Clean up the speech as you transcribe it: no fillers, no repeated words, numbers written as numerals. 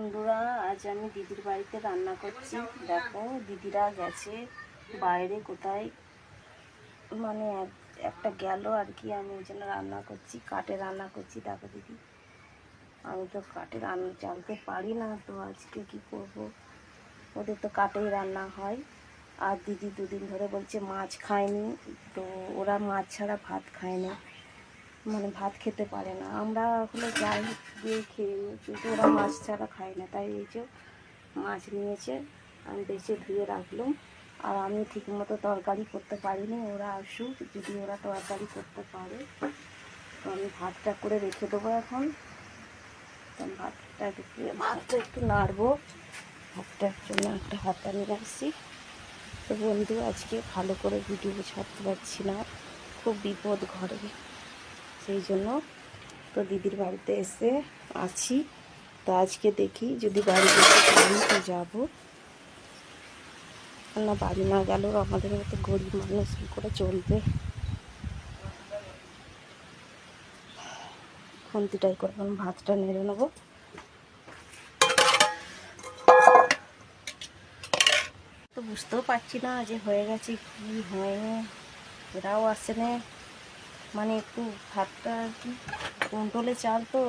বন্ধুরা, আজ আমি দিদির বাড়িতে রান্না করছি। দেখো, দিদিরা গেছে বাইরে কোথায়, মানে একটা গেল আর কি। আমি ওই জন্য রান্না করছি, কাঠে রান্না করছি। দেখো দিদি, আমি তো কাঠে রান্না জানতে পারি না, তো আজকে কি করব। ওদের তো কাঠেই রান্না হয়। আর দিদি দুদিন ধরে বলছে মাছ খায়নি, তো ওরা মাছ ছাড়া ভাত খায় না, মানে ভাত খেতে পারে না। আমরা হলে যাই দিয়ে খেয়ে নিই, কিন্তু ওরা মাছ ছাড়া খায় না। তাই এই যে মাছ নিয়েছে, আমি বেছে ধুয়ে রাখলাম। আর আমি ঠিকমতো তরকারি করতে পারিনি, ওরা আসুক, যদি ওরা তরকারি করতে পারে তো আমি ভাতটা করে রেখে দেবো এখন। ভাতটা একটু নাড়বো, ভাতটার জন্য একটা হাতা নিয়ে আসছি। তো বন্ধু, আজকে ভালো করে ভিডিও ছাড়তে পারছি না, খুব বিপদ ঘরে, সেই জন্য তো দিদির বাড়িতে এসে আছি। তো আজকে দেখি যদি বাড়ি যেতে পারি তো যাবো, না বাড়ি না গেলেও আমাদের মতো গরিব মানুষ কী করে চলবে। খুন্তিটাই করে ভাতটা নেড়ে নেবো। তো বুঝতেও পারছি না যে হয়ে গেছে কি হয়নি, এরাও আসে না, মানে একটু ভাতটা আর কি কন্ট্রোলে চাল তো,